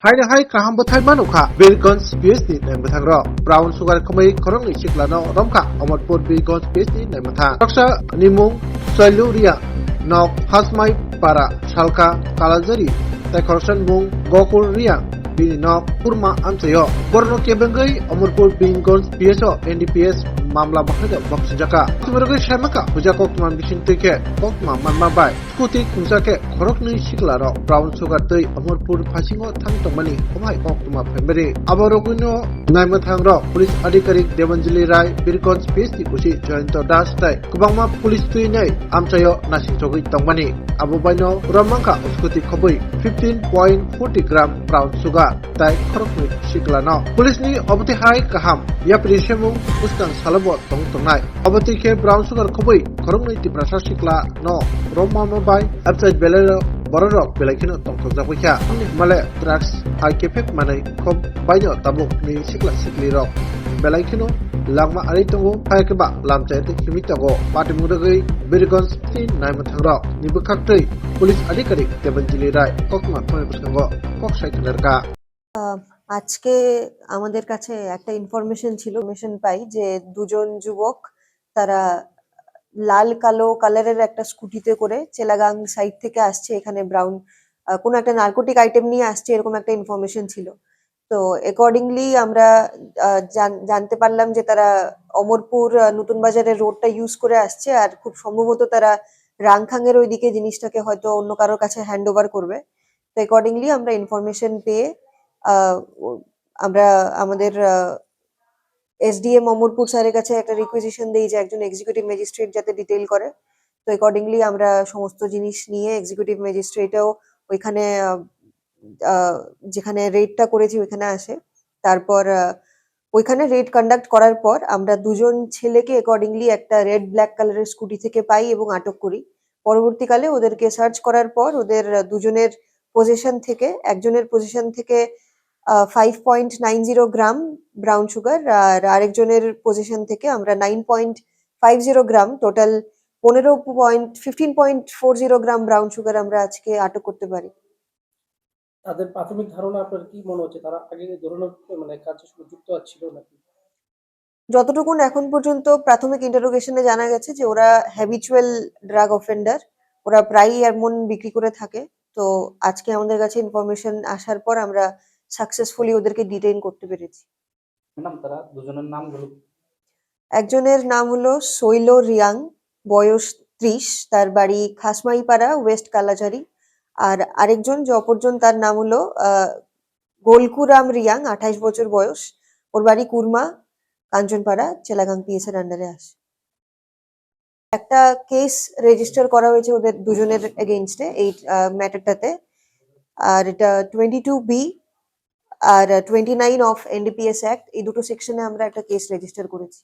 Haida hai kaham bathai manuka Birgons PhD nai mathang ro Brown sugar khamai khorong ni siklano romka Amarpur Birgons PhD nai mathang Raksa nimung Soiluria nok hasmai para salka kalajari tai khorsan mung Gokul ria bini nok kurma amsayo borno kebengai Amarpur Birgons PSO NDPS মামলা বাহাদে বক্সজাকা তুমরগে শামাকা হুজা কক্তমান বিসিন তৈকে কক্তমা মানমা বাই স্কুটি খুংজাকে খরকনি সিকলার ব্রাউন সুগার তৈ অমরপুর ফাসিংও থাংতমানি কমাই কক্তমা ফেমরি আবরগুনো নাইমথাংর পুলিশ আধিকারিক দেবঞ্জলি রায় বীরগঞ্জ পিএসটি কুসি জয়ন্ত দাস তাই কুবাংমা পুলিশ তুই নাই আমচায় নাসিংচগৈ তংমানি আবুবাইনো রমাংকা স্কুটি খবই 15.40 গ্রাম ব্রাউন সুগার তাই খরকনি সিকলানো পুলিশনি অবতি high কাহাম ইয়াপ্রি সেমুং উস্কাং সালাবো tong tongnai abati ke brown sugar khoboi khorongni ti prasha sikla no roma bai upside belero bororok belaikino tong jakhoikha male drugs high kefek manai khob baino tabuk ni sikla sikli rok belaikino langma ari tongo haikeba lamchai te kimitago patimudagei birgons tin naimathang rok nibukaktei police adhikarik debanjili rai kokma phone buskango koksai khanerka আজকে আমাদের কাছে একটা information পাই যে দুজন যুবক তারা লাল কালো কালারের একটা স্কুটিতে করে চেলাগাং সাইড থেকে আসছে এখানে ব্রাউন কোনো একটা নার্কোটিক আইটেম নিয়ে আসছে এরকম একটা ইনফরমেশন ছিল। তো অ্যাকর্ডিংলি আমরা জানতে পারলাম যে তারা অমরপুর নতুন বাজারের রোডটা ইউজ করে আসছে আর খুব সম্ভবত তারা রাংখাং এর ওইদিকে জিনিসটাকে হয়তো অন্য কারোর কাছে হ্যান্ড ওভার করবে। তো অ্যাকর্ডিংলি আমরা ইনফরমেশন পেয়ে আমরা আমাদের এসডিএম অমরপুর স্যারের কাছে একটা রিকুইজিশন দিই যে একজন এক্সিকিউটিভ ম্যাজিস্ট্রেট যাতে ডিটেইল করে। তো অ্যাকর্ডিংলি আমরা সমস্ত জিনিস নিয়ে এক্সিকিউটিভ ম্যাজিস্ট্রেটও ওইখানে যেখানে রেডটা করেছি ওইখানে আসে। তারপর ওইখানে রেড কন্ডাক্ট করার পর আমরা দুজন ছেলেকে অ্যাকর্ডিংলি একটা রেড ব্ল্যাক কালারের স্কুটি থেকে পাই এবং আটক করি। পরবর্তীকালে ওদেরকে সার্চ করার পর ওদের দুজনের পজিশন থেকে একজনের পজিশন থেকে 5.90 গ্রাম ব্রাউন সুগার আর আরেকজনের পজিশন থেকে আমরা 9.50 গ্রাম টোটাল 15.40 গ্রাম ব্রাউন সুগার আমরা আজকে আটক করতে পারি। তাদের প্রাথমিক ধারণা আপনার কি মনে হচ্ছে তারা আগে ধরনের মানে কাজের সঙ্গে যুক্ত ছিল নাকি? যতটুকুন এখন পর্যন্ত প্রাথমিক ইন্টারোগেশনে জানা গেছে যে ওরা হ্যাবিচুয়াল ড্রাগ অফেন্ডার, ওরা প্রায়ই এমন বিক্রি করে থাকে। তো আজকে আমাদের কাছে ইনফরমেশন আসার পর আমরা সাকসেসফুলি ওদেরকে ডিটেইন করতে পেরেছি। ম্যাডাম তারা দুজনের নামগুলো? একজনের নাম হলো শৈল রিয়াং, বয়স 30, তার বাড়ি খাসমাইপাড়া, ওয়েস্ট কালাঝারি। আর আরেকজন যে অপরজন তার নাম হলো গোলকুরাম রিয়াং, 28 বছর বয়স, ওর বাড়ি কুরমা, কাঞ্চনপাড়া, চেলাগাং পিএস এর আন্ডারে আসে। একটা কেস রেজিস্টার করা হয়েছে ওদের দুজনের এগেইনস্টে এই ম্যাটারটাতে। আর এটা 22B R 29 of NDPS act, এই দুটো সেকশনে আমরা একটা কেস রেজিস্টার করেছি।